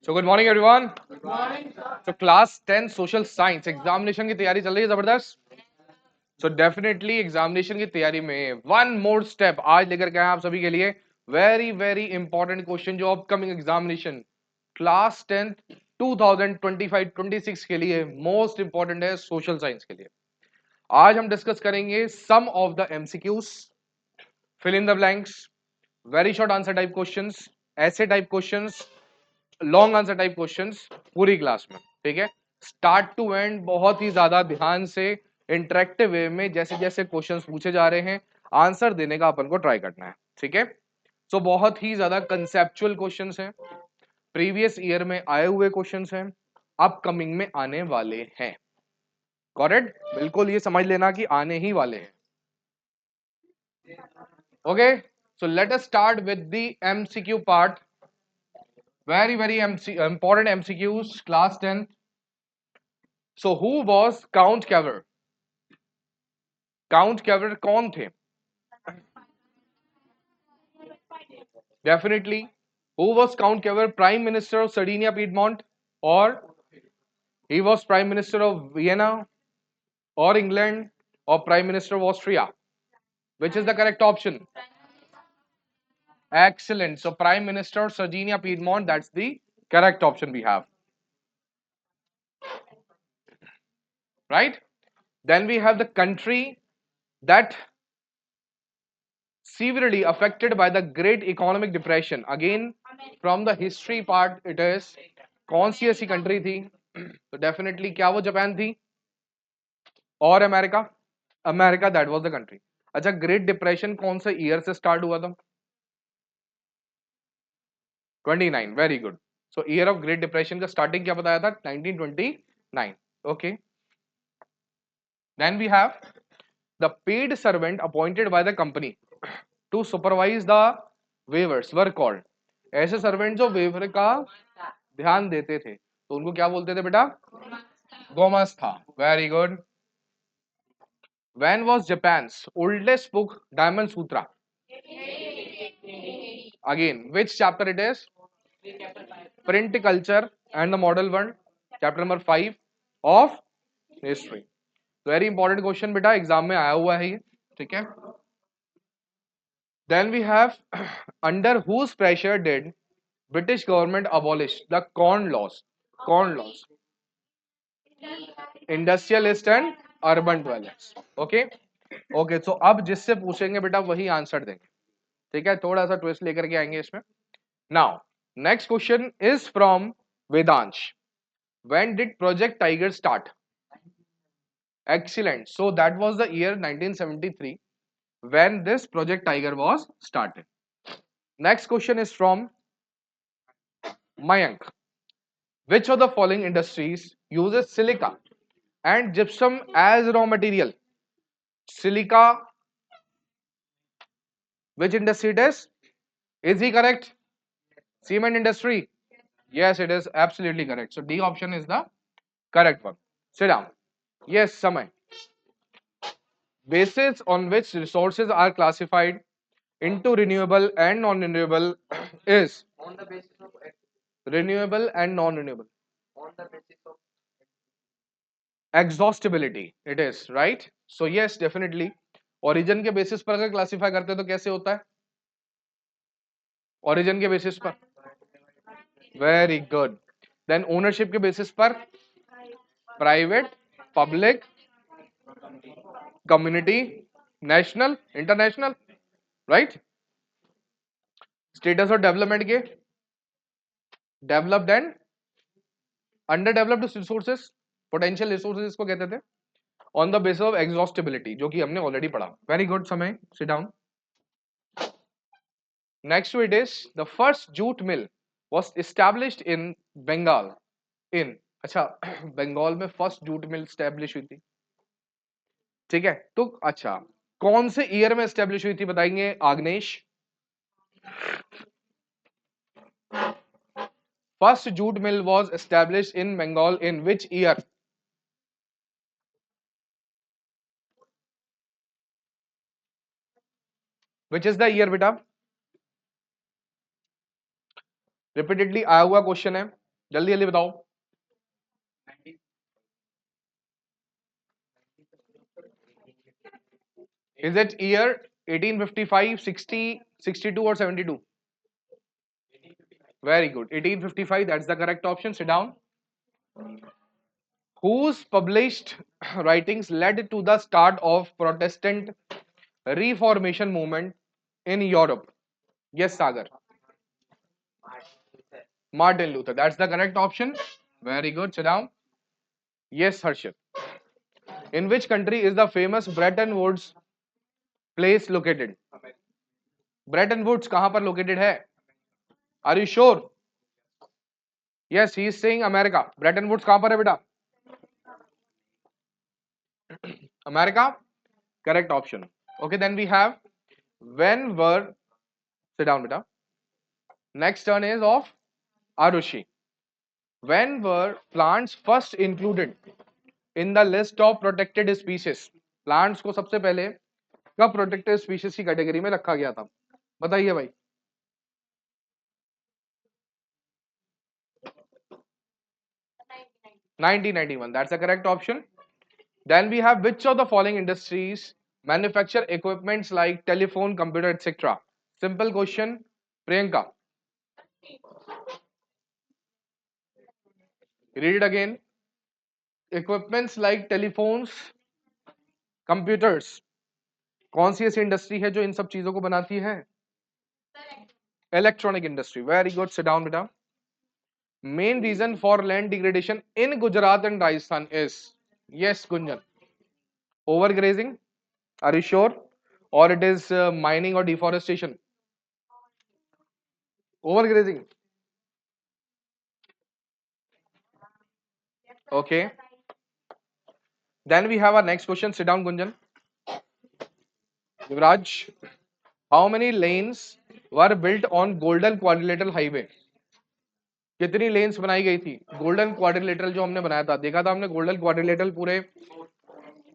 So good morning everyone. Good morning. So class 10 social science examination की तैयारी चल रही है जबरदस्त. So definitely एग्जामिनेशन की तैयारी में one more step आज लेकर के आए आप सभी के लिए very important क्वेश्चन जो अपकमिंग एग्जामिनेशन क्लास 10 2025-26 के लिए मोस्ट इंपॉर्टेंट है सोशल साइंस के लिए. आज हम डिस्कस करेंगे some of the MCQs, fill in the blanks, very short answer type questions, ऐसे type questions, long answer type questions पूरी क्लास में. ठीक है, स्टार्ट टू एंड बहुत ही ज्यादा ध्यान से इंटरेक्टिव वे में जैसे जैसे क्वेश्चंस पूछे जा रहे हैं आंसर देने का अपन को ट्राई करना है. ठीक है, सो बहुत ही ज्यादा कंसेप्चुअल क्वेश्चंस हैं, प्रीवियस ईयर में आए हुए क्वेश्चंस हैं, अपकमिंग में आने वाले हैं. करेक्ट, बिल्कुल ये समझ लेना कि आने ही वाले हैं. Okay, so let us start with the MCQ part. very important MCQs class 10. So who was Count Cavour? Count Cavour कौन थे? Definitely. Who was Count Cavour? Prime Minister of Sardinia Piedmont, or he was Prime Minister of Vienna, or England, or Prime Minister of Austria? Which is the correct option? Excellent. So Prime Minister of Sardinia Piedmont, that's the correct option we have. Right? Then we have the country that severely affected by the Great Economic Depression. Again, from the history part, it is कौन सी ऐसी country थी? तो definitely क्या वो Japan थी और America? America, that was the country. अच्छा, great depression कौन से ईयर से स्टार्ट हुआ था? 29. Very good. So year of great depression का स्टार्टिंग क्या बताया था? 1929. Okay. Then we have the paid servant appointed by the company to supervise the weavers were called. ऐसे सर्वेंट जो वेवर का ध्यान देते थे तो उनको क्या बोलते थे बेटा? गोमास्ता. Very good. When was Japan's oldest book diamond Sutra? Again which chapter it is? Print culture and the model world, chapter number 5 of history. Very important question बेटा, एग्जाम में आया हुआ है ये. ठीक है. Then we have under whose pressure did British government abolished the corn laws? Corn laws. Industrialist and urban dwellers. Okay. Okay. So अब जिससे पूछेंगे बेटा वही आंसर देंगे. ठीक है, थोड़ा सा ट्विस्ट लेकर के आएंगे इसमें. Now, next question is from Vedansh. When did Project Tiger start? Excellent. So that was the year 1973 when this Project Tiger was started. Next question is from Mayank. Which of the following industries uses silica and gypsum as raw material? Silica, which industry it is? Is he correct? Cement industry? Yes, it is absolutely correct. So D option is the correct one. Sit down. Yes, Samay. Basis on which resources are classified into renewable and non-renewable is renewable and non-renewable. Exhaustibility, it is right. So yes, definitely. Origin के basis पर अगर classify करते हैं तो कैसे होता है? Origin के basis पर. Very good. Then ownership के basis पर private, public, community, national, international, right? Status of development के developed and underdeveloped resources, potential resources इसको कहते थे. On the basis of exhaustibility, जो कि हमने already पढ़ा. Very good, समय. Sit down. Next to it is the first jute mill was established in Bengal. In अच्छा बंगाल में फर्स्ट जूट मिल स्टैब्लिश हुई थी. ठीक है, तो अच्छा कौन से ईयर में स्टैब्लिश हुई थी बताएंगे Agnesh? First jute mill was established in Bengal in which year? Which is the year बेटा? रिपीटेडली आया हुआ क्वेश्चन है. जल्दी जल्दी बताओ। Is it year 1855, 60, 62 or 72? Very good. 1855, that's the correct option. Sit down. Whose published writings led to the start of Protestant Reformation movement in Europe? Yes, Sagar. Martin Luther. That's the correct option. Very good. Sit down. Yes, Harshit. In which country is the famous Bretton Woods place located? Bretton Woods कहाँ पर located है? Are you sure? Yes, he is saying America. Bretton Woods कहाँ पर है बेटा? America? Correct option. Okay, then we have when were, sit down beta. Next turn is of Arushi. When were plants first included in the list of protected species? Plants को सबसे पहले कब protected species की category में रखा गया था? बताइए भाई. 1991. That's the correct option. Then we have which of the following industries manufacture equipments like telephone, computer, etc. Simple question, Priyanka. Read it again. Equipments like telephones, computers. कौन सी ऐसी industry है जो इन सब चीजों को बनाती है? Electronic industry. Very good. Sit down बेटा. Main reason for land degradation in Gujarat and Rajasthan is, yes Gunjan, over grazing. Are you sure? और इट इज माइनिंग और deforestation? Over grazing. Okay. Then we have our next question. Sit down, Gunjan. Yuvraj, how many lanes were built on Golden Quadrilateral Highway? कितनी lens बनाई गई थी? Golden quadrilateral जो हमने बनाया था, देखा था हमने गोल्डन क्वाड्रिलेटरल पूरे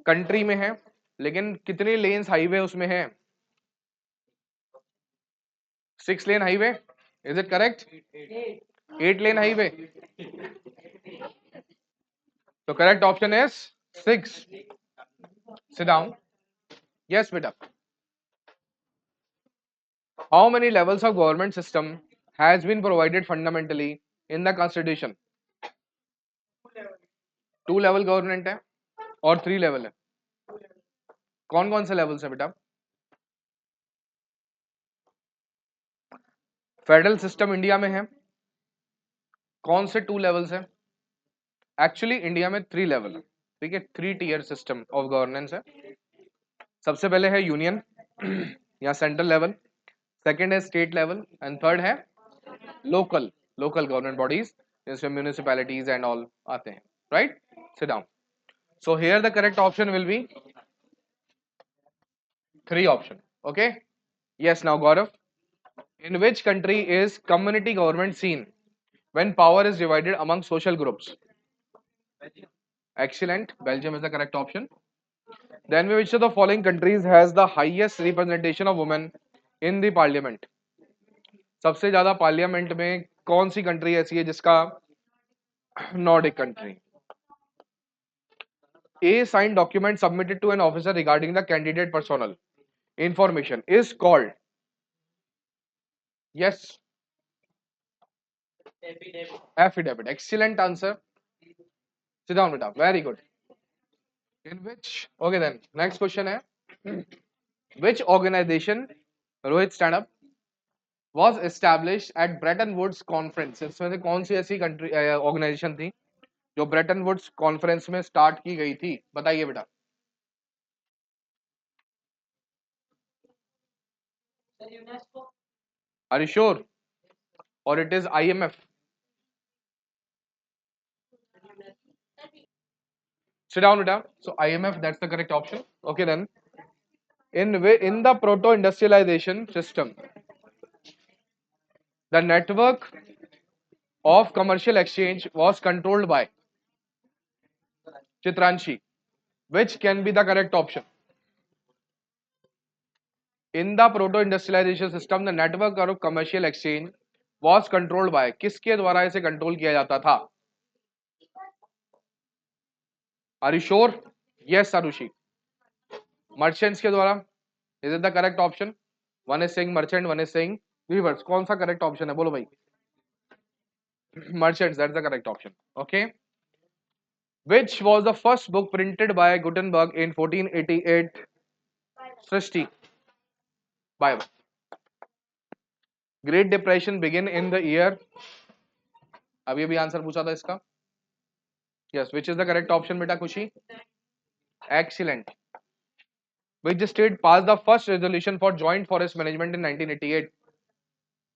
कंट्री में है, लेकिन कितनी लेन्स हाईवे उसमें है? 6 lane highway. Is it correct? 8 lane highway. तो correct option is 6. Sit down. Yes बेटा. How many levels of government system has been provided fundamentally in the constitution? 2 level government है और 3 लेवल है. कौन कौन से लेवल्स है बेटा? फेडरल सिस्टम इंडिया में है. कौन से 2 लेवल्स है? एक्चुअली इंडिया में 3 लेवल है. ठीक है, 3 टीयर सिस्टम ऑफ गवर्नेंस है. सबसे पहले है यूनियन या सेंट्रल लेवल, सेकंड है स्टेट लेवल एंड थर्ड है लोकल गवर्नमेंट बॉडीज, जिसमें म्यूनिसिपैलिटीज एंड ऑल आते हैं. Right? Seat down. So here the correct option will be 3 option. Okay. Yes. Now Gaurav, in which country is community government seen when power is divided among social groups? Excellent. Belgium is the correct option. Then which of the following countries has the highest representation of women in the parliament? सबसे ज्यादा parliament में कौन सी country ऐसी है जिसका? Nordic country. A signed document submitted to an officer regarding the candidate personnel information is called? Yes. Affidavit. Excellent answer. Sit down beta. Very good. In which, okay then next question है, which organization, Rohit stand up, was established at Bretton Woods conference? इसमें से कौन सी ऐसी country organisation थी जो Bretton Woods conference में start की गई थी? बताइए बेटा. Are you sure? और it is IMF? Sit down beta. So IMF, that's the correct option. Okay then. In the proto industrialization system, the network of commercial exchange was controlled by Chitranshi. Which can be the correct option? In the proto industrialization system, the network of commercial exchange was controlled by, किसके द्वारा इसे control किया जाता था? Are you sure? Yes Arushi, merchants के द्वारा। Is it the correct option? One is saying merchant, one is saying weavers. कौन सा करेक्ट ऑप्शन है, बोलो भाई। Merchants, that's the correct option. Okay, which was the first book printed by Gutenberg in 1488? Srishti, bye. Great depression begin in the year, अभी अभी answer पूछा था इसका। Yes, which is the correct option बेटा Khushi? Excellent. Which state passed the first resolution for joint forest management in 1988?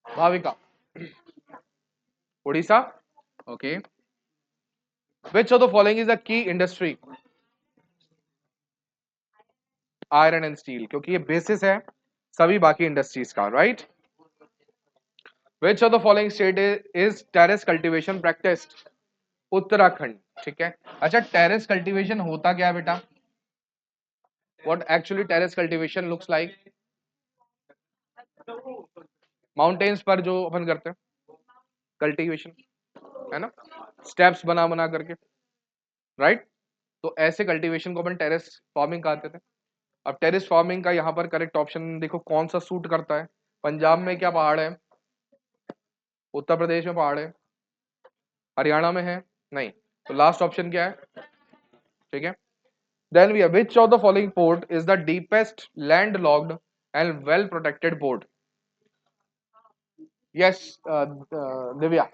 Bhavika, Orissa. Okay, which of the following is a key industry? Iron and steel, क्योंकि ये basis है सभी बाकी industries का, right? Which of the following state is terrace cultivation practiced? Uttarakhand, ठीक है। अच्छा, terrace cultivation होता क्या है बेटा? What actually terrace cultivation looks like? Mountains पर जो अपन करते हैं कल्टीवेशन, है ना, स्टेप्स बना बना करके, राइट? तो ऐसे कल्टीवेशन को अपन टेरेस फार्मिंग कहते थे। अब टेरेस फार्मिंग का यहाँ पर करेक्ट ऑप्शन देखो कौन सा सूट करता है। पंजाब में क्या पहाड़ है? उत्तर प्रदेश में पहाड़ है? हरियाणा में है? नहीं, तो लास्ट ऑप्शन क्या है? ठीक है, then we which of the following port is the deepest land locked and well protected port? Yes Divya,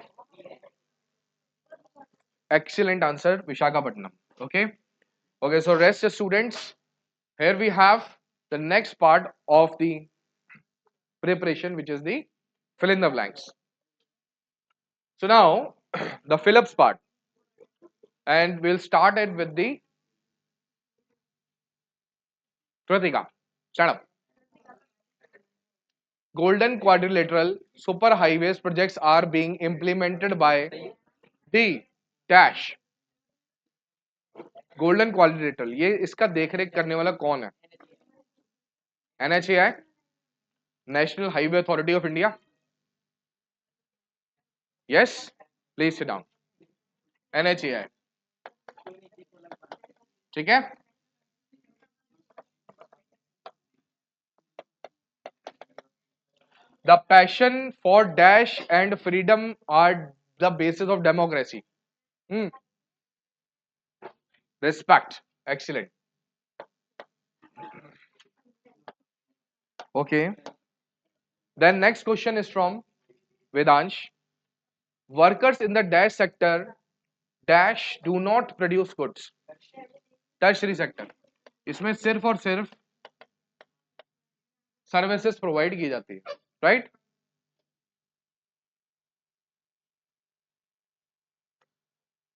excellent answer, Visakhapatnam. Okay, okay, so rest students, here we have the next part of the preparation, which is the fill in the blanks. So now the fill-ups part, and we'll start it with the Kritika. Stand up. Golden quadrilateral super highways projects are being implemented by the dash. Golden quadrilateral, ये इसका देखरेख करने वाला कौन है? NHAI, national highway authority of India. Yes, please sit down. NHAI, ठीक है। The passion for dash and freedom are the basis of democracy. Respect. Excellent. Okay. Then next question is from Vedansh. Workers in the dash sector dash do not produce goods. Tertiary sector, इसमें सिर्फ और सिर्फ services provide की जाती है, right?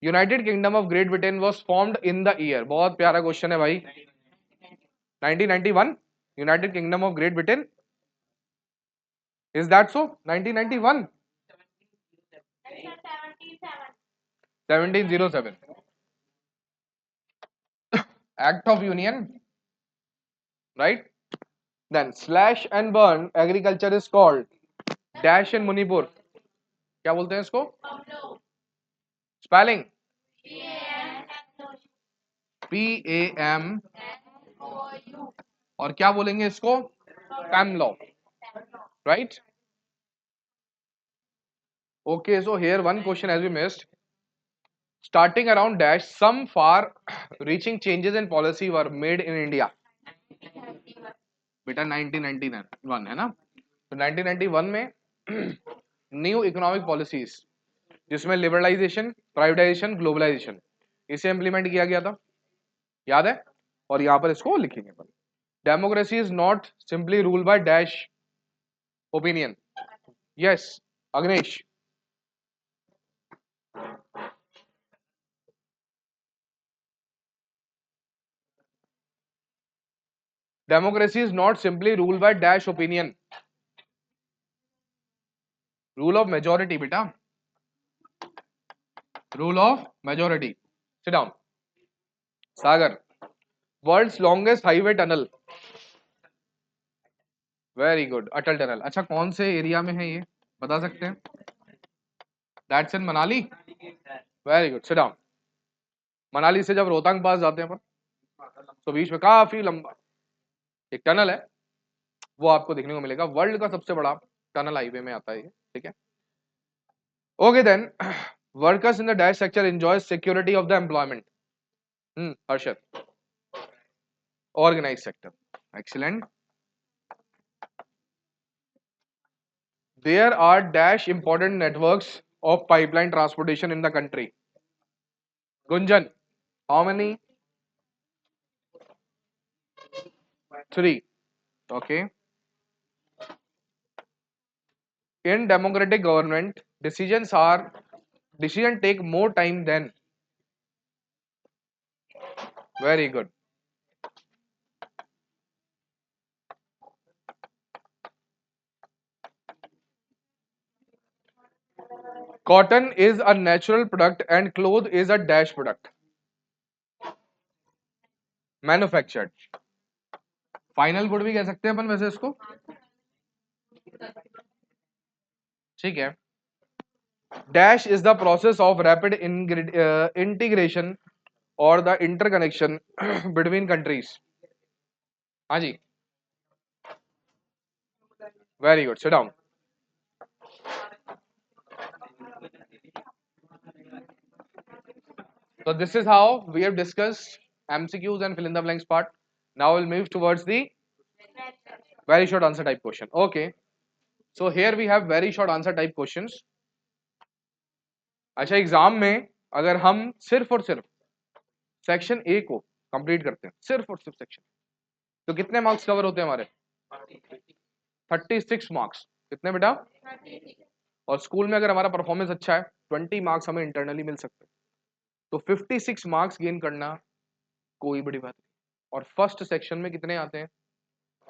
United kingdom of great Britain was formed in the year, बहुत प्यारा question है भाई। 1991, United kingdom of great Britain, is that so? 1991, 1707, Act of Union, right? Then slash and burn agriculture is called dash in Manipur, क्या बोलते हैं इसको? Spelling PAM, और क्या बोलेंगे इसको? PAMLAW, right? Okay, so here one question has been missed. Starting around dash, some far-reaching changes in policy were made in India. बेटा 1991 है ना, तो 1991 में न्यू इकोनॉमिक पॉलिसीज, जिसमें लिबरलाइजेशन, प्राइवेटाइजेशन, ग्लोबलाइजेशन, इसे इंप्लीमेंट किया गया था, याद है? और यहां पर इसको लिखेंगे अपन, democracy is not simply rule by dash opinion. Yes Agnesh, democracy is not simply ruled by dash opinion, rule of majority beta, rule of majority. Sit down. Sagar, world's longest highway tunnel, very good, Atal tunnel. अच्छा, कौन से area में है ये बता सकते हैं? That's in Manali. Very good, sit down. Manali से जब रोहतांग पास जाते हैं अपन, तो बीच में काफी लंबा एक टनल है, वो आपको देखने को मिलेगा। वर्ल्ड का सबसे बड़ा टनल हाईवे में आता है ये, ठीक है। Okay then, workers in the dash sector enjoy security of the employment. Harshad, organise sector, excellent. There are dash important networks of pipeline transportation in the country. Gunjan, how many? Three. Okay. In democratic government, decision take more time than. Very good. Cotton is a natural product and cloth is a dash product. Manufactured. Final good भी कह सकते हैं अपन वैसे इसको, ठीक है। Dash is the process of rapid integration और द इंटरकनेक्शन बिटवीन कंट्रीज। हाँ जी, very good, sit down. So this is how we have discussed MCQs and fill in the blanks part. Now we'll move towards the very short answer type question. Okay. So here we have very short answer type questions. अच्छा, exam में अगर हम सिर्फ और सिर्फ section A को complete करते हैं, सिर्फ और सिर्फ सेक्शन, तो कितने मार्क्स कवर होते हैं हमारे? 36 मार्क्स। कितने बेटा? और स्कूल में अगर हमारा परफॉर्मेंस अच्छा है, 20 मार्क्स हमें इंटरनली मिल सकते हैं। तो 56 मार्क्स गेन करना कोई बड़ी बात नहीं। और फर्स्ट सेक्शन में कितने आते हैं?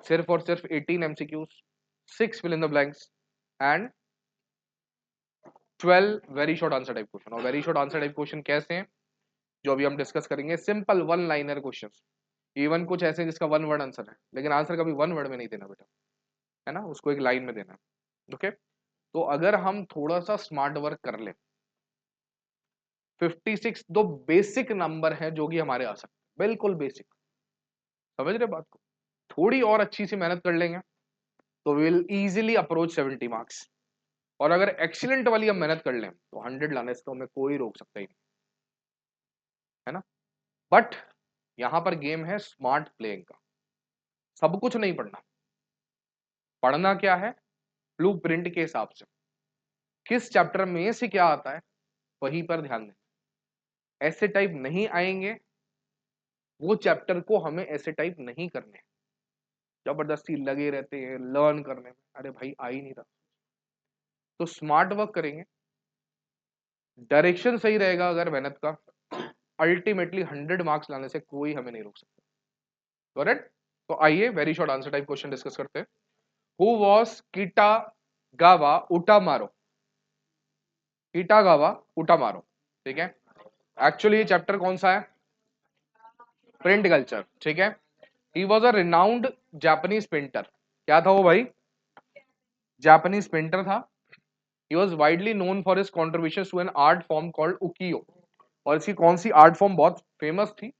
सिर्फ और सिर्फ 18 MCQs, 6 fill in the blanks and 12 very short answer type question. और very short answer type question कैसे हैं, जो अभी हम डिस्कस करेंगे। Simple one liner questions, even कुछ ऐसे जिसका वन वर्ड आंसर है, लेकिन आंसर कभी वन वर्ड में नहीं देना बेटा, है ना, उसको एक लाइन में देना। ओके, तो अगर हम थोड़ा सा स्मार्ट वर्क कर ले, 56 दो बेसिक नंबर है जो कि हमारे आ सकते हैं, बिल्कुल बेसिक। समझ रहे बात को? थोड़ी और अच्छी सी मेहनत कर लेंगे तो विल इजीली अप्रोच 70 मार्क्स। और अगर एक्सीलेंट वाली हम मेहनत कर लें तो 100 लाने से तो हमें कोई रोक सकता ही नहीं, है ना। बट यहां पर गेम है स्मार्ट प्लेइंग का। सब कुछ नहीं पढ़ना, पढ़ना क्या है, ब्लू प्रिंट के हिसाब से किस चैप्टर में से क्या आता है वहीं पर ध्यान दें। ऐसे टाइप नहीं आएंगे, वो चैप्टर को हमें ऐसे टाइप नहीं करने, जबरदस्ती लगे रहते हैं लर्न करने में, अरे भाई आ ही नहीं रहा। तो स्मार्ट वर्क करेंगे, डायरेक्शन सही रहेगा अगर मेहनत का, अल्टीमेटली 100 मार्क्स लाने से कोई हमें नहीं रोक सकता। करेक्ट? तो आइए very short answer type question discuss करते हैं। Who was किटागावा उटामारो? किटागावा उटामारो, ठीक है। एक्चुअली ये चैप्टर कौन सा है? प्रिंट कल्चर, ठीक है। He was a renowned Japanese painter. क्या था वो भाई? जापानीज पेंटर था। He was widely known for his contribution to an art form called ukiyo. और इसकी कौन सी आर्ट फॉर्म बहुत फेमस थी?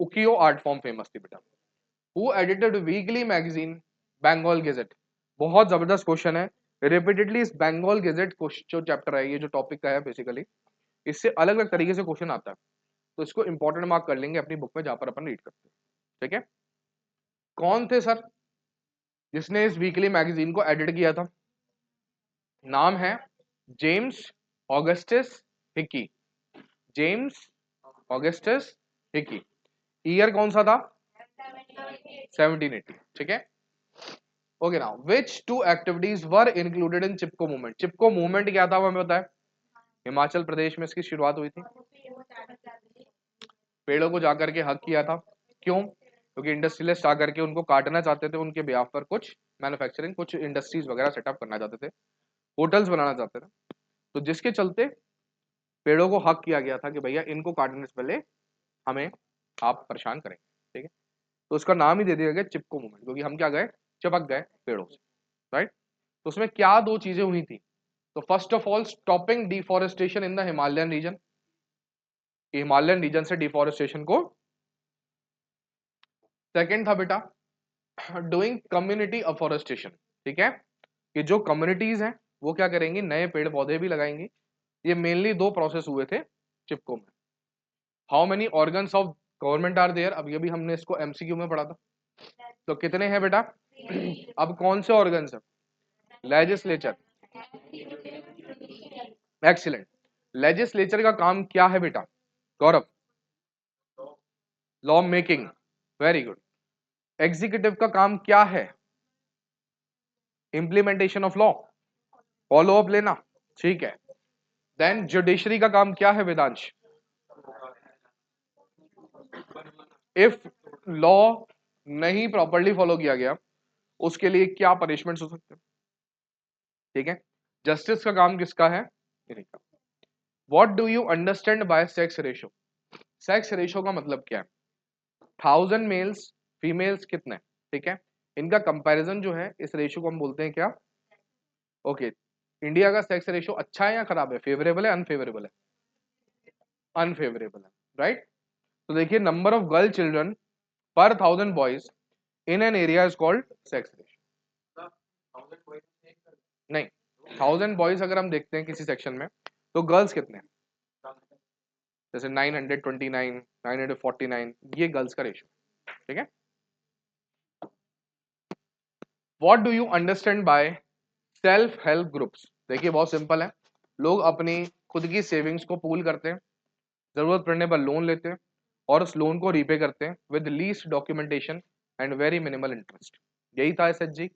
उकियो आर्ट फॉर्म फेमस थी बेटा। Who edited weekly magazine Bengal gazette? बहुत जबरदस्त क्वेश्चन है। रिपीटेडली इस बंगाल गेजेट जो चैप्टर है, ये जो टॉपिक का है बेसिकली, इससे अलग अलग तरीके से क्वेश्चन आता है, तो इसको इंपॉर्टेंट मार्क कर लेंगे अपनी बुक में जहां पर अपन रीड करते हैं, ठीक है। कौन थे सर जिसने इस वीकली मैगजीन को एडिट किया था? नाम है James Augustus Hicky. James Augustus Hicky. Year कौन सा था? 1780, ठीक है। Okay now, which two activities were included in Chipko movement? Chipko movement क्या था वो हमें पता है, हिमाचल प्रदेश में इसकी शुरुआत हुई थी। पेड़ों को जाकर के हक किया था, क्यों? क्योंकि इंडस्ट्रियलिस्ट आकर के उनको काटना चाहते थे, उनके बिहाफ पर कुछ मैन्युफैक्चरिंग, कुछ इंडस्ट्रीज वगैरह सेटअप करना चाहते थे, होटल्स बनाना चाहते थे। तो जिसके चलते पेड़ों को हक किया गया था कि भैया इनको काटने से पहले हमें आप परेशान करेंगे, ठीक है। तो उसका नाम ही दे दिया गया चिपको मूवमेंट, क्योंकि हम क्या गए, चिपक गए पेड़ों से, राइट। तो उसमें क्या दो चीजें हुई थी? तो first of all stopping deforestation in the Himalayan region, Himalayan region से डिफॉरेस्टेशन को। सेकेंड था बेटा डूइंग कम्युनिटी अफॉरेस्टेशन, ठीक है, कि जो कम्युनिटीज हैं वो क्या करेंगी, नए पेड़ पौधे भी लगाएंगी। ये मेनली दो प्रोसेस हुए थे चिपको में। How many organs of government are there, अब ये भी हमने इसको एमसीक्यू में पढ़ा था। तो कितने हैं बेटा? अब कौन से ऑर्गन्स है? Legislature, excellent. लेजिस्लेचर का काम क्या है बेटा Gaurav? Law making, very good. Executive का काम क्या है? Implementation of law, follow up लेना, ठीक है। देन जुडिशरी का काम क्या है वेदांश? इफ लॉ नहीं प्रॉपरली फॉलो किया गया उसके लिए क्या पनिशमेंट्स हो सकते हैं, ठीक है। जस्टिस का काम किसका है? What do you understand by sex ratio? Sex ratio का मतलब क्या है? 1000 मेल्स फीमेल्स कितने, ठीक है, इनका कंपैरिजन जो है इस रेशो को हम बोलते हैं क्या? ओके, इंडिया का सेक्स रेशो अच्छा है या खराब है, फेवरेबल है अनफेवरेबल है? अनफेवरेबल है, राइट। तो देखिए नंबर ऑफ गर्ल चिल्ड्रन पर 1000 boys in an area is called sex ratio. नहीं, 1000 बॉयज अगर हम देखते हैं किसी सेक्शन में तो गर्ल्स कितने हैं? जैसे 929, 949, ये गर्ल्स का रेशो, ठीक है। What do you understand by self help groups? देखिए बहुत सिंपल है, लोग अपनी खुद की सेविंग्स को पूल करते हैं, जरूरत पड़ने पर लोन लेते हैं और उस लोन को रीपे करते हैं with least documentation and very minimal interest. यही था एसएचजी।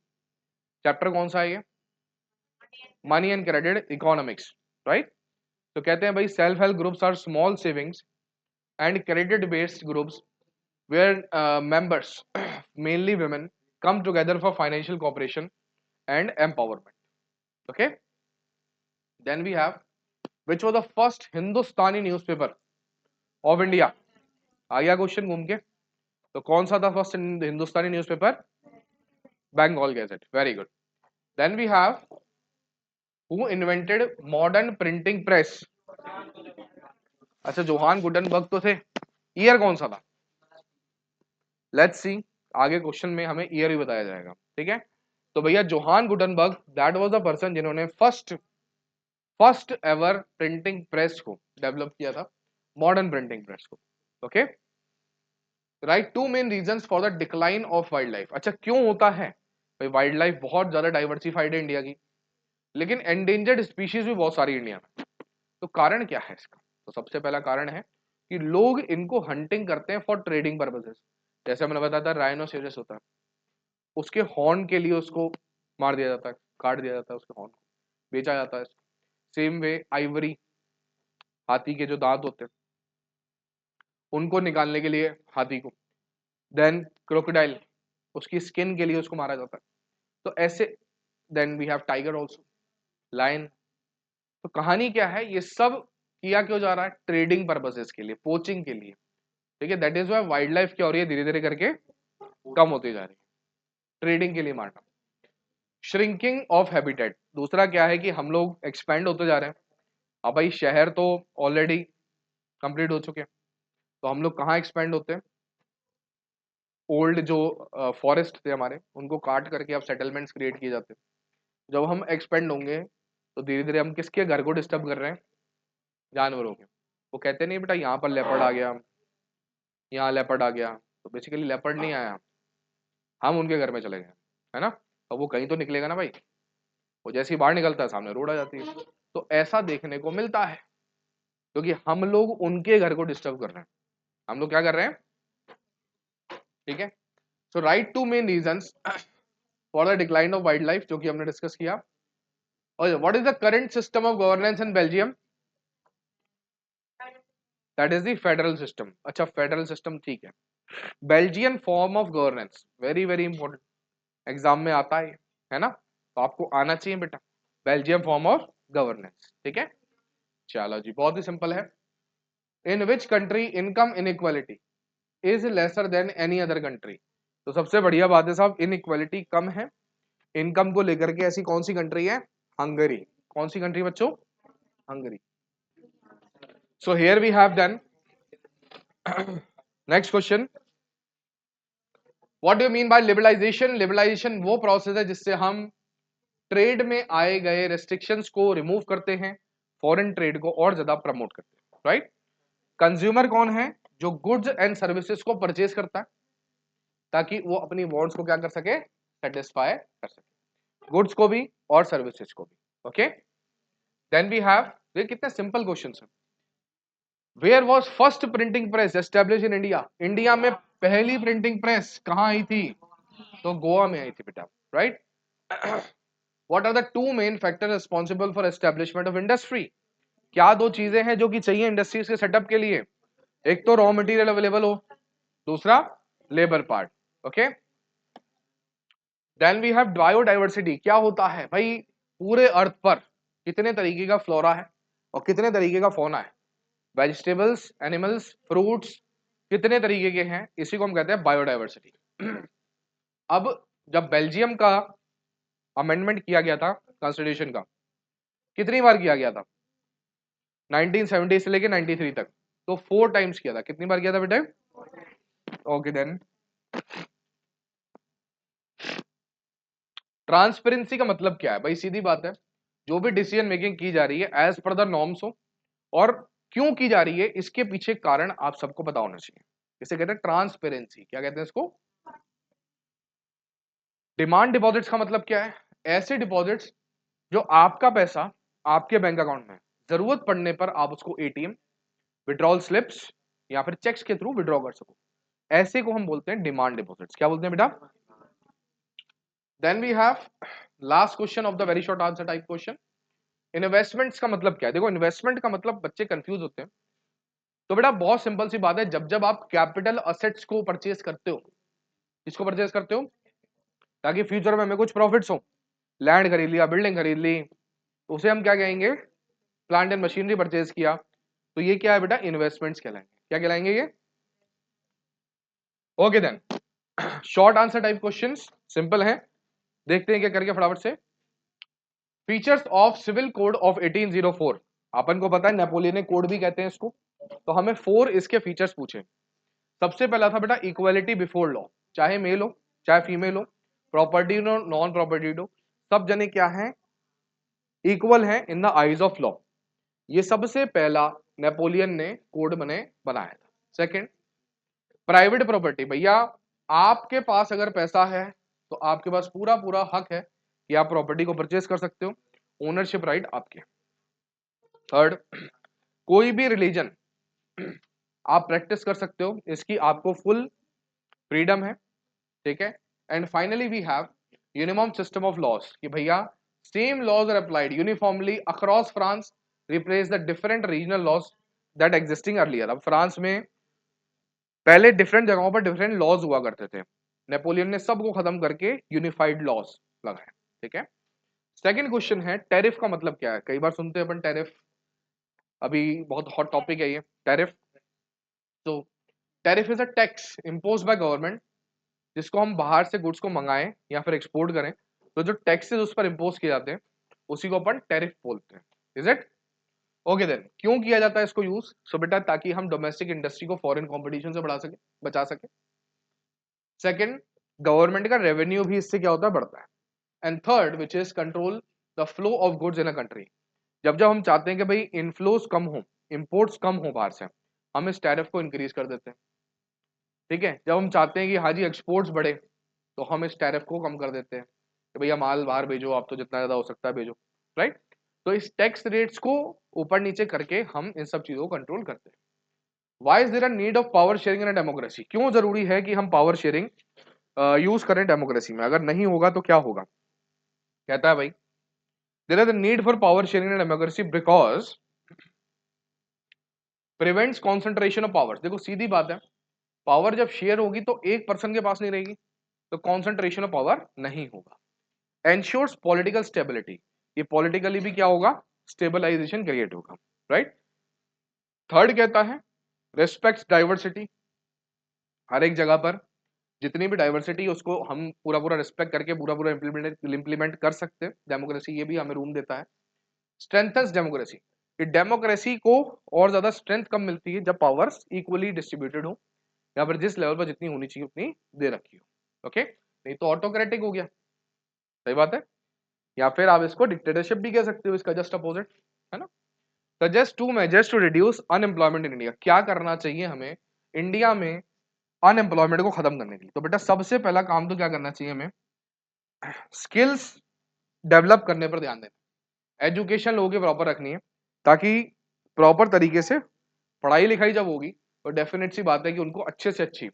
चैप्टर कौन सा है ये? Money and credit economics, right. तो कहते हैं भाई self help groups are small savings and credit based groups where members mainly women come together for financial cooperation and empowerment. Okay, then we have which was the first Hindustani newspaper of India? आ गया question घूम के, तो कौन सा था first Hindustani newspaper? Bengal gazette, very good. Then we have who invented modern printing press? अच्छा, Johann Gutenberg तो थे। ईयर कौन सा था? लेट्स सी, आगे क्वेश्चन में हमें ईयर भी बताया जाएगा, ठीक है। तो भैया Johann Gutenberg that was the person जिन्होंने फर्स्ट एवर प्रिंटिंग प्रेस को डेवलप किया था, मॉडर्न प्रिंटिंग प्रेस को। Okay, right. Two main reasons for the decline of wildlife. अच्छा, क्यों होता है भाई? वाइल्ड लाइफ बहुत ज्यादा डाइवर्सिफाइड है इंडिया की, लेकिन एंडेंजर्ड स्पीशीज भी बहुत सारी इंडिया में। तो कारण क्या है इसका? तो सबसे पहला कारण है कि लोग इनको हंटिंग करते हैं फॉर ट्रेडिंग पर्पसेस। जैसे मैंने बताया था राइनोसेरस होता है, उसके हॉर्न के लिए उसको मार दिया जाता है, काट दिया जाता है, उसके हॉर्न को बेचा जाता है। सेम वे आइवरी, हाथी के जो दांत होते हैं उनको निकालने के लिए हाथी को। देन क्रोकोडाइल, उसकी स्किन के लिए उसको मारा जाता है। तो ऐसे, then we have tiger also, lion. तो कहानी क्या है, ये सब किया क्यों जा रहा है? ट्रेडिंग पर्पसेस के लिए, पोचिंग के लिए, ठीक है। That is why wildlife क्या हो रही है, धीरे धीरे करके कम होती जा रही है, ट्रेडिंग के लिए मारना। श्रिंकिंग ऑफ हैबिटेट, दूसरा क्या है कि हम लोग एक्सपेंड होते जा रहे हैं। अब भाई शहर तो ऑलरेडी कंप्लीट हो चुके हैं, तो हम लोग कहाँ एक्सपेंड होते हैं? ओल्ड जो फॉरेस्ट थे हमारे, उनको काट करके अब सेटलमेंट्स क्रिएट किए जाते हैं। जब हम एक्सपेंड होंगे तो धीरे धीरे हम किसके घर को डिस्टर्ब कर रहे हैं? जानवरों के। वो कहते नहीं बेटा यहाँ पर लेपर्ड आ गया, यहाँ लेपर्ड आ गया, तो बेसिकली लेपर्ड नहीं आया, हम उनके घर में चले गए, है ना। अब वो कहीं तो निकलेगा ना भाई, वो जैसे ही बाहर निकलता है सामने रोड आ जाती है। तो ऐसा देखने को मिलता है क्योंकि हम लोग उनके घर को डिस्टर्ब कर रहे हैं। हम लोग क्या कर रहे हैं, ठीक है। So right, two main reasons for the decline of wildlife, जो कि हमने डिस्कस किया। और what is the current system of governance in Belgium? That is the federal system. अच्छा, फेडरल सिस्टम, ठीक है। Belgian form of governance, very very important, exam में आता है ना, तो आपको आना चाहिए बेटा, बेल्जियम फॉर्म ऑफ गवर्नेंस, ठीक है। चलो जी, बहुत ही सिंपल है। In which country income inequality is lesser than any other country? तो सबसे बढ़िया बात है साहब, इनइक्वालिटी कम है इनकम को लेकर के, ऐसी कौन सी कंट्री है? हंगरी। कौन सी कंट्री बच्चों? Hungary. So here we have then next question. What do you mean by liberalisation? Liberalisation वो प्रोसेस है जिससे हम ट्रेड में आए गए रेस्ट्रिक्शंस को रिमूव करते हैं, फॉरेन ट्रेड को और ज्यादा प्रमोट करते हैं. राइट. कंज्यूमर कौन है? जो गुड्स एंड सर्विसेज को परचेज करता है ताकि वो अपनी वांट्स को क्या कर सके? सेटिस्फाई कर सके, गुड्स को भी और सर्विसेज को भी. ओके. देन वी हैव, ये कितने सिंपल क्वेश्चन है. Where was first printing press establish in India? India में पहली प्रिंटिंग प्रेस कहाँ आई थी? तो गोवा में आई थी बेटा. Right. What are the two main factors responsible for establishment of industry? क्या दो चीजें हैं जो कि चाहिए इंडस्ट्रीज के सेटअप के लिए? एक तो रॉ मटेरियल अवेलेबल हो, दूसरा labour part. Okay. Then we have biodiversity. क्या होता है भाई? पूरे अर्थ पर कितने तरीके का फ्लोरा है और कितने तरीके का फौना है? वेजिटेबल्स, एनिमल्स, फ्रूट्स, कितने तरीके के हैं, इसी को हम कहते हैं बायोडाइवर्सिटी. अब जब बेल्जियम का अमेंडमेंट किया गया था कॉन्स्टिट्यूशन का, कितनी बार किया गया था? 1970 से लेके 93 तक. तो 4 टाइम्स किया था. कितनी बार किया था बेटा? ओके. देन ट्रांसपेरेंसी का मतलब क्या है भाई? सीधी बात है, जो भी डिसीजन मेकिंग की जा रही है एज पर द नॉर्म्स हो, और क्यों की जा रही है इसके पीछे कारण आप सबको पता होना चाहिए. इसे कहते हैं ट्रांसपेरेंसी. क्या कहते हैं इसको? डिमांड डिपॉजिट्स का मतलब क्या है? ऐसे डिपॉजिट्स जो आपका पैसा आपके बैंक अकाउंट में, जरूरत पड़ने पर आप उसको एटीएम, विड्रॉल स्लिप्स या फिर चेक्स के थ्रू विड्रॉ कर सको, ऐसे को हम बोलते हैं डिमांड डिपॉजिट्स. क्या बोलते हैं बेटा? Then we have last question of the very short answer type question. Investments का मतलब क्या है? देखो, इन्वेस्टमेंट का मतलब बच्चे कंफ्यूज होते हैं. तो बेटा बहुत सिंपल सी बात है, जब जब आप कैपिटल असेट्स को परचेज करते हो, किसको परचेज करते हो? ताकि फ्यूचर में हमें कुछ प्रॉफिट्स हो. लैंड खरीद लिया, बिल्डिंग खरीद ली, तो उसे हम क्या कहेंगे? प्लांट एंड मशीनरी परचेज किया. तो ये क्या है बेटा? इन्वेस्टमेंट्स कहलाएंगे. क्या कहलाएंगे ये? Okay. Then short answer type questions simple है, देखते हैं क्या करके फटाफट से. Features of civil code of 1804. अपन को पता है नेपोलियन कोड भी कहते हैं इसको. तो हमें 4 इसके फीचर्स पूछे. सबसे पहला था बेटा इक्वालिटी बिफोर लॉ. चाहे मेल हो चाहे फीमेल हो, प्रॉपर्टी हो नॉन प्रॉपर्टी हो, सब जने क्या है? इक्वल है in the eyes of law. ये सबसे पहला नेपोलियन ने कोड बनाया था. Second, private property. भैया आपके पास अगर पैसा है तो आपके पास पूरा पूरा हक है कि आप प्रॉपर्टी को परचेज कर सकते हो, ओनरशिप राइट आपके. थर्ड, कोई भी रिलीजन आप प्रैक्टिस कर सकते हो, इसकी आपको फुल फ्रीडम है. ठीक है. And finally we have uniform system of laws, कि भैया same laws are applied uniformly across France, replace the different regional laws that existing earlier. अब फ्रांस में पहले डिफरेंट जगहों पर डिफरेंट लॉज हुआ करते थे, नेपोलियन ने सबको खत्म करके यूनिफाइड लॉज लगाए. ठीक है. सेकंड क्वेश्चन है टैरिफ का मतलब क्या है? कई बार सुनते हैं अपन टैरिफ, अभी बहुत हॉट टॉपिक है ये टैरिफ. तो tariff is a tax impose by government, जिसको हम बाहर से गुड्स को मंगाएं या फिर एक्सपोर्ट करें, तो जो टैक्सेस उस पर इम्पोज किए जाते हैं उसी को अपन टैरिफ बोलते हैं. Is it? ओके. देन क्यों किया जाता है इसको यूज? सो बेटा ताकि हम डोमेस्टिक इंडस्ट्री को फॉरेन कंपटीशन से बढ़ा सके, बचा सके. सेकंड, गवर्नमेंट का रेवेन्यू भी इससे क्या होता है? बढ़ता है. And third, which is control the flow of goods in a country. जब जब हम चाहते हैं कि भाई इनफ्लोज कम हो, इंपोर्ट्स कम हो बाहर से, हम इस टैरिफ को इंक्रीज कर देते हैं. ठीक है. जब हम चाहते हैं कि हाँ जी एक्सपोर्ट्स बढ़े, तो हम इस टैरिफ को कम कर देते हैं कि भैया माल बाहर भेजो, आप तो जितना ज्यादा हो सकता है भेजो. राइट. तो इस टैक्स रेट्स को ऊपर नीचे करके हम इन सब चीजों को कंट्रोल करते हैं. Why is there a need of power sharing in democracy? क्यों जरूरी है कि हम पावर शेयरिंग यूज करें डेमोक्रेसी में? अगर नहीं होगा तो क्या होगा? कहता है भाई there is a need for power sharing in democracy because prevents concentration of power. देखो सीधी बात है, पावर जब शेयर होगी तो एक पर्सन के पास नहीं रहेगी, तो कॉन्सेंट्रेशन ऑफ पावर नहीं होगा. Ensures political stability. ये पॉलिटिकली भी क्या होगा? स्टेबलाइजेशन क्रिएट होगा. राइट. थर्ड कहता है रेस्पेक्ट्स डाइवर्सिटी. हर एक जगह पर जितनी भी डाइवर्सिटी है उसको हम पूरा पूरा रिस्पेक्ट करके पूरा पूरा इम्प्लीमेंट कर सकते हैं. डेमोक्रेसी ये भी हमें रूम देता है. स्ट्रेंथन्स डेमोक्रेसी, कि डेमोक्रेसी को और ज्यादा स्ट्रेंथ कब मिलती है, जब पावर्स इक्वली डिस्ट्रीब्यूटेड हो, या फिर जिस लेवल पर जितनी होनी चाहिए उतनी दे रखी हो। ओके, नहीं तो ऑटोक्रेटिक हो गया, सही बात है, या फिर आप इसको डिक्टेटरशिप भी कह सकते हो, इसका जस्ट अपोजिट, है ना। Suggest 2 measures to reduce unemployment in India, क्या करना चाहिए हमें इंडिया में अनएम्प्लॉयमेंट को खत्म करने के लिए। तो बेटा सबसे पहला काम तो क्या करना चाहिए हमें, स्किल्स डेवलप करने पर ध्यान देना, एजुकेशन लोगों की प्रॉपर रखनी है, ताकि प्रॉपर तरीके से पढ़ाई लिखाई जब होगी तो डेफिनेट सी बात है कि उनको अच्छे से अच्छी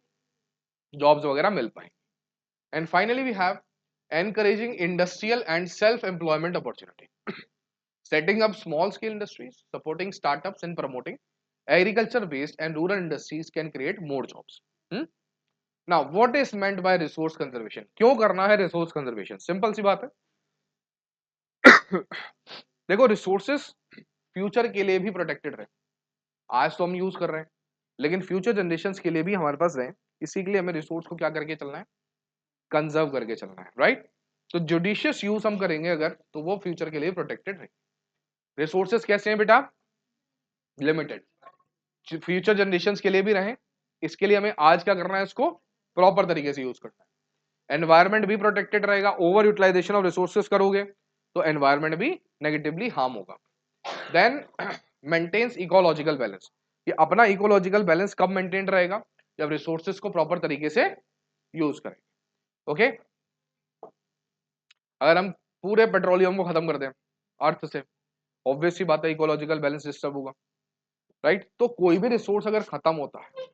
जॉब्स वगैरह मिल पाएंगे। And finally we have encouraging industrial and self-employment opportunity, setting up small-scale industries, supporting startups, and promoting agriculture-based and rural industries can create more jobs. Hmm? Now, what is meant by resource conservation? क्यों करना है resource conservation? Simple सी बात है। देखो, resources future के लिए भी protected रहे, आज तो हम यूज कर रहे हैं, लेकिन फ्यूचर जनरेशन के लिए भी हमारे पास रहे, इसी के लिए हमें रिसोर्स को क्या करके चलना है, कंजर्व करके चलना है, राइट। तो जुडिशियस यूज हम करेंगे अगर, तो वो फ्यूचर के लिए प्रोटेक्टेड रहे। रिसोर्सेस कैसे हैं बेटा, लिमिटेड, फ्यूचर जनरेशन के लिए भी रहे, इसके लिए हमें आज क्या करना है, इसको प्रॉपर तरीके से यूज करना है। एनवायरमेंट भी प्रोटेक्टेड रहेगा, ओवर यूटिलाइजेशन ऑफ रिसोर्सेस करोगे तो एनवायरमेंट भी नेगेटिवली हार्म होगा। देन मेंटेन्स इकोलॉजिकल बैलेंस, ये अपना इकोलॉजिकल बैलेंस कब मेंटेन रहेगा, जब रिसोर्सेस को प्रॉपर तरीके से यूज करेंगे। ओके, अगर हम पूरे पेट्रोलियम को खत्म कर दें अर्थ से, ऑब्वियस सी बात है इकोलॉजिकल बैलेंस डिस्टर्ब होगा, राइट। तो कोई भी रिसोर्स अगर खत्म होता है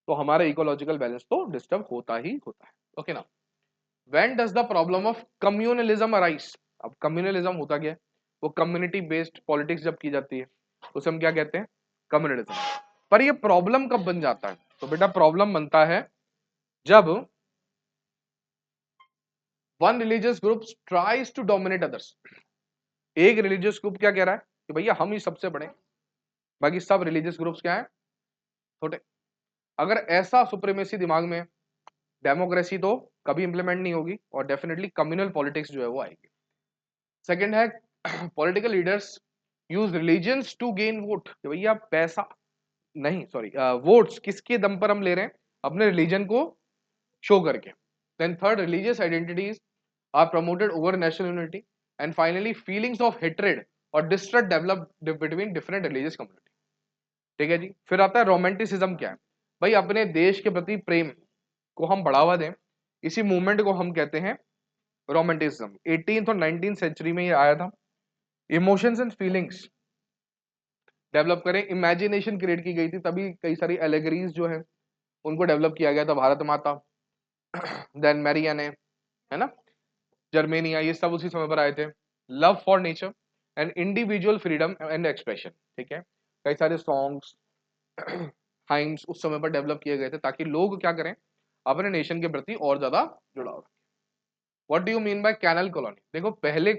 तो हमारा इकोलॉजिकल बैलेंस तो डिस्टर्ब होता ही होता है। ओके ना, when does the problem of communalism arise, अब कम्युनलिज्म होता क्या है, वो कम्युनिटी बेस्ड पॉलिटिक्स जब की जाती है तो उसे हम क्या कहते हैं, कम्युनलिज्म। पर ये प्रॉब्लम कब बन जाता है, तो बेटा प्रॉब्लम बनता है जब one religious group tries to dominate others, एक रिलीजियस ग्रुप क्या कह रहा है कि भैया हम ही सबसे बड़े, बाकी सब रिलीजियस ग्रुप्स क्या है, छोटे। अगर ऐसा सुप्रीमेसी दिमाग में, डेमोक्रेसी तो कभी इंप्लीमेंट नहीं होगी और डेफिनेटली कम्युनल पॉलिटिक्स जो है वो आएगी। सेकंड है political leaders use religions to gain vote, भैया पैसा नहीं, सॉरी, वोट्स किसके दम पर हम ले रहे हैं, अपने रिलीजन को शो करके। Then third, religious identities are promoted over national unity. And finally feelings of hatred और distrust develop between different religious community. ठीक है जी, फिर आता है रोमांटिसिज्म, क्या है भाई, अपने देश के प्रति प्रेम को हम बढ़ावा दें, इसी मूवमेंट को हम कहते हैं रोमांटिसिज्म। 18th और 19th सेंचुरी में ये आया था। इमोशंस एंड फीलिंग्स डेवलप करें, इमेजिनेशन क्रिएट की गई थी, तभी कई सारी एलेगरीज जो है उनको डेवलप किया गया था, भारत माता, देन मैरियाने, है ना, जर्मेनिया, ये सब उसी समय पर आए थे। Love for nature and individual freedom and expression, ठीक है, कई सारे सॉन्ग्स हाइम्स उस समय पर डेवलप किए गए थे ताकि लोग क्या करें, अपने नेशन के प्रति और ज्यादा जुड़ाव रखें। What do you mean by canal colony, देखो पहले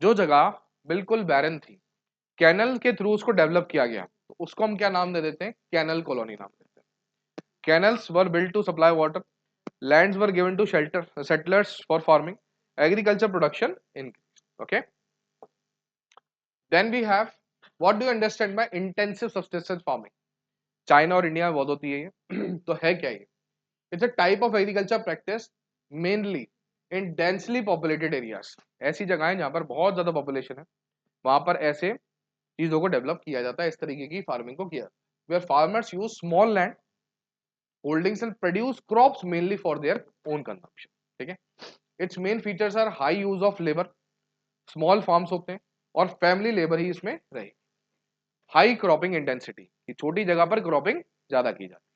जो जगह बिल्कुल बैरन थी, कैनल के थ्रू उसको डेवलप किया गया, तो उसको हम क्या नाम दे देते हैं, कैनल कॉलोनी नाम देते हैं। Canals were built to supply water, lands were given to shelter settlers for farming, agriculture production increased. Okay, then we have, what do you understand by intensive subsistence farming, China और India में बहुत होती है ये तो है क्या ये, it's a type of agriculture practice mainly in densely populated areas, ऐसी जगहें जहां पर बहुत ज्यादा पॉपुलेशन है, वहां पर ऐसे चीजों को डेवलप किया जाता है, इस तरीके की फार्मिंग को किया जाता है, where farmers use small land holdings and produce crops mainly for their own consumption। ठीक है, its main features are high use of labour, small farms होते हैं और फैमिली लेबर ही इसमें रहे, हाई क्रॉपिंग इंटेंसिटी, कि छोटी जगह पर क्रॉपिंग ज्यादा की जाती है।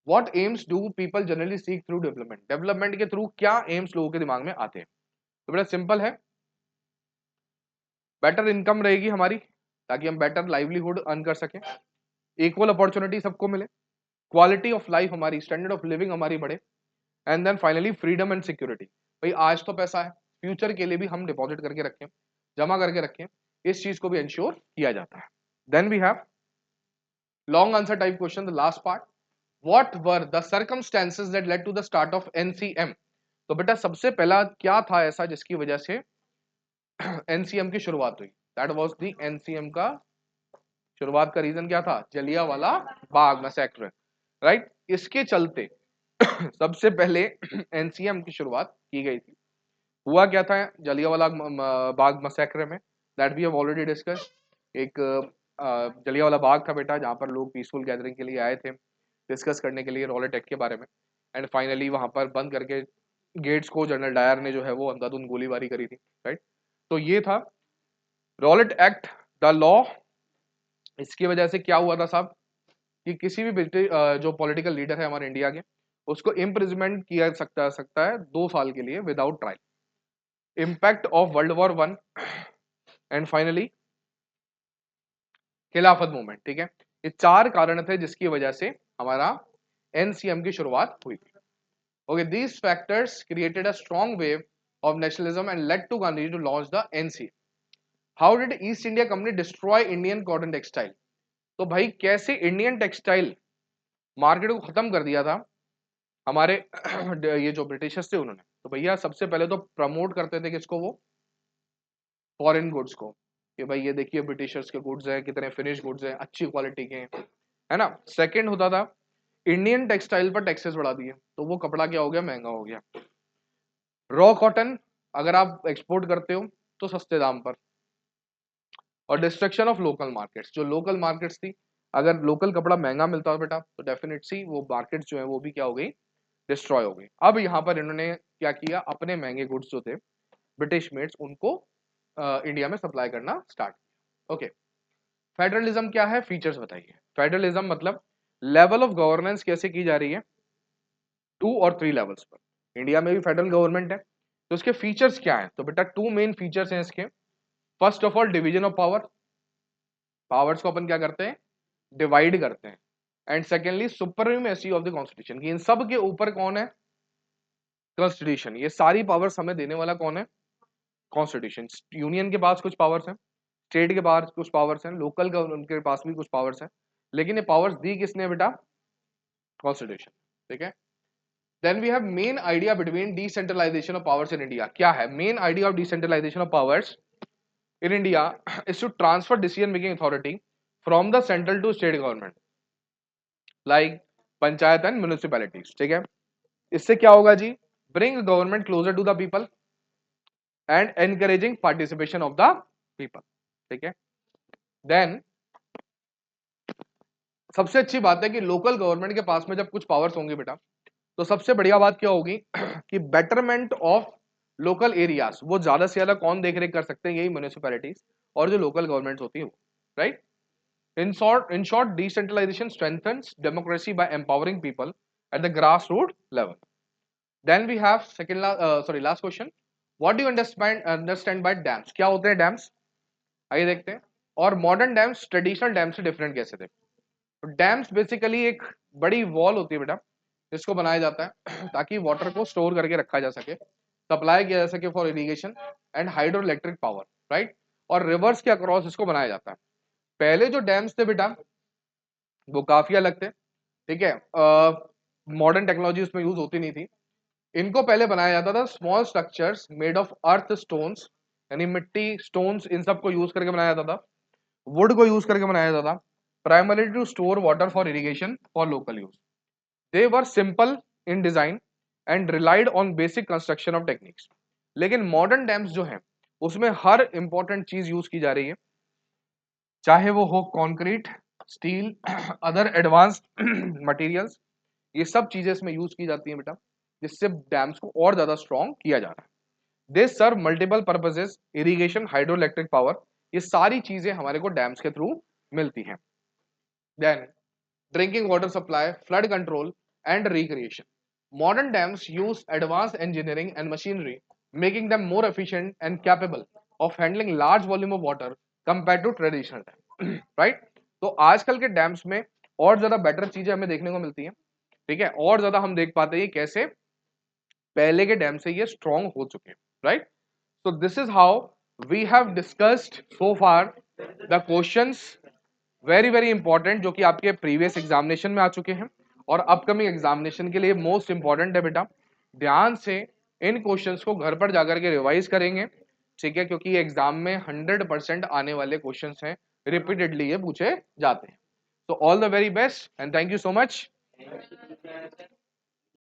What AIIMS do people generally seek through development, development के थ्रू क्या एम्स लोगों के दिमाग में आते हैं, तो बड़ा सिंपल है, बेटर इनकम रहेगी हमारी ताकि हम बेटर लाइवलीहुड अर्न कर सकें, इक्वल अपॉर्चुनिटी सबको मिले, क्वालिटी ऑफ लाइफ हमारी, स्टैंडर्ड ऑफ लिविंग हमारी बढ़े, and then finally freedom and security, भाई आज तो पैसा है, फ्यूचर के लिए भी हम डिपॉजिट करके रखें, जमा करके रखें, इस चीज को भी इंश्योर किया जाता है। Then we have long answer type question, the last part, what were the circumstances that led to the start of NCM, तो बेटा सबसे पहला क्या था ऐसा जिसकी वजह से एनसीएम की शुरुआत हुई। दैट वाज द एनसीएम का शुरुआत का रीजन क्या था? जलियांवाला बाग मैसेक्टर, राइट। इसके चलते सबसे पहले एनसीएम की शुरुआत की गई थी। हुआ क्या था जलियांवाला बाग मैसेक्टर में? That we have already discuss. एक जलियांवाला बाग था बेटा, जहाँ पर लोग पीसफुल गैदरिंग के लिए आए थे, डिस्कस करने के लिए रॉलेट एक्ट के बारे में, एंड फाइनली वहां पर बंद करके गेट्स को जनरल डायर ने जो है वो अंधाधुंध गोलीबारी करी थी, राइट। तो ये था रॉलेट एक्ट, द लॉ। इसकी वजह से क्या हुआ था साहब कि किसी भी जो पॉलिटिकल लीडर है हमारे इंडिया के, उसको इम्प्रिजमेंट किया सकता है 2 साल के लिए without trial. Impact of world war 1 and finally खिलाफत मूवमेंट, ठीक है। ये 4 कारण थे जिसकी वजह से हमारा एनसीएम की शुरुआत हुई थी। Okay, these factors created a strong wave of nationalism and led to Gandhi to launch the NCM. How did East India Company destroy Indian cotton textile? तो भाई कैसे इंडियन टेक्सटाइल मार्केट को खत्म कर दिया था हमारे ये जो ब्रिटिशर्स थे उन्होंने। तो भैया सबसे पहले तो प्रमोट करते थे किसको? वो फॉरेन गुड्स को, कि भाई ये देखिए ब्रिटिशर्स के गुड्स हैं, कितने फिनिश गुड्स हैं, अच्छी क्वालिटी के हैं, है ना। सेकंड होता था इंडियन टेक्सटाइल पर टैक्सेस बढ़ा दिए, तो वो कपड़ा क्या हो गया? महंगा हो गया। रॉ कॉटन अगर आप एक्सपोर्ट करते हो तो सस्ते दाम पर। और डिस्ट्रक्शन ऑफ लोकल मार्केट्स, जो लोकल मार्केट्स थी, अगर लोकल कपड़ा महंगा मिलता हो बेटा तो डेफिनेटली वो मार्केट्स जो है वो भी क्या हो गई? डिस्ट्रॉय हो गई। अब यहाँ पर इन्होंने क्या किया? अपने महंगे गुड्स जो थे ब्रिटिश मेड्स, उनको इंडिया में सप्लाई करना स्टार्ट किया। ओके, फेडरलिज्म क्या है? फीचर्स बताइए। फेडरलिज्म मतलब लेवल ऑफ गवर्नेंस कैसे की जा रही है? 2 और 3 लेवल्स पर। इंडिया में भी फेडरल गवर्नमेंट है, तो इसके फीचर्स क्या है? तो बेटा 2 मेन फीचर्स हैं इसके। First of all division of power, powers को अपन क्या करते हैं? डिवाइड करते हैं। And secondly supremacy of the constitution, कि इन सब के ऊपर कौन है? कॉन्स्टिट्यूशन। ये सारी पावर्स हमें देने वाला कौन है? कॉन्स्टिट्यूशन। यूनियन के पास कुछ पावर्स हैं, स्टेट के पास कुछ पावर्स हैं, लोकल का उनके पास भी कुछ पावर्स हैं, लेकिन ये पावर्स दी किसने बेटा? कॉन्स्टिट्यूशन, ठीक है। Then we have main idea between decentralisation of powers in India. क्या है main idea of decentralisation of powers in India? Is to transfer decision making authority from the central to state government, like panchayat and municipalities, ठीक है। इससे क्या होगा जी? Bring government closer to the people and encouraging participation of the people, ठीक है। Then सबसे अच्छी बात है कि लोकल गवर्नमेंट के पास में जब कुछ पावर्स होंगे बेटा, तो सबसे बढ़िया बात क्या होगी कि बेटरमेंट ऑफ लोकल एरियाज, वो ज्यादा से ज्यादा कौन देख रेख कर सकते हैं? यही म्यूनिसिपैलिटीज और जो लोकल गवर्नमेंट्स होती है वो, right. In short, decentralization strengthens democracy by empowering people at the grassroots level. Then we have last question. What do you understand by dams? क्या होते हैं डैम्स? आइए देखते हैं। और मॉडर्न डैम्स ट्रेडिशनल डैम से डिफरेंट कैसे थे? तो डैम्स बेसिकली एक बड़ी वॉल होती है बेटा, जिसको बनाया जाता है ताकि वाटर को स्टोर करके रखा जा सके, सप्लाई किया जा सके for irrigation and hydro electric power, right. और रिवर्स के अक्रॉस इसको बनाया जाता है। पहले जो डैम्स थे बेटा वो काफी अलग थे, ठीक है। मॉडर्न टेक्नोलॉजी उसमें यूज होती नहीं थी। इनको पहले बनाया जाता था small structures made of earth stones, यानी मिट्टी स्टोन्स, इन सबको यूज करके बनाया जाता था, वुड को यूज करके बनाया जाता था, primary to store water for irrigation for local use. They were simple in design and relied on basic construction of techniques. लेकिन मॉडर्न डैम्स जो हैं उसमें हर इंपॉर्टेंट चीज यूज की जा रही है, चाहे वो हो concrete, steel, other advanced materials, ये सब चीजें इसमें यूज की जाती हैं बेटा, जिससे डैम्स को और ज्यादा स्ट्रॉन्ग किया जा रहा है। They serve multiple purposes, irrigation, hydro electric power, ये सारी चीजें हमारे को डैम्स के थ्रू मिलती हैं। Then drinking water supply, flood control and recreation. Modern dams use advanced engineering and machinery, making them more efficient and capable of handling large volume of water compared to traditional dam. Right? तो आजकल के dams में और ज्यादा better चीजें हमें देखने को मिलती हैं, ठीक है, और ज्यादा हम देख पाते हैं कैसे पहले के डैम से ये स्ट्रॉन्ग हो चुके हैं, right. So this is how we have discussed so far the questions, very very important, जो कि आपके प्रीवियस एग्जामिनेशन में आ चुके हैं और अपकमिंग एग्जामिनेशन के लिए मोस्ट इंपॉर्टेंट है बेटा। ध्यान से इन क्वेश्चंस को घर पर जाकर के रिवाइज करेंगे, ठीक है, क्योंकि एग्जाम में 100% आने वाले क्वेश्चंस हैं, रिपीटेडली ये पूछे जाते हैं। तो all the very best and thank you so much.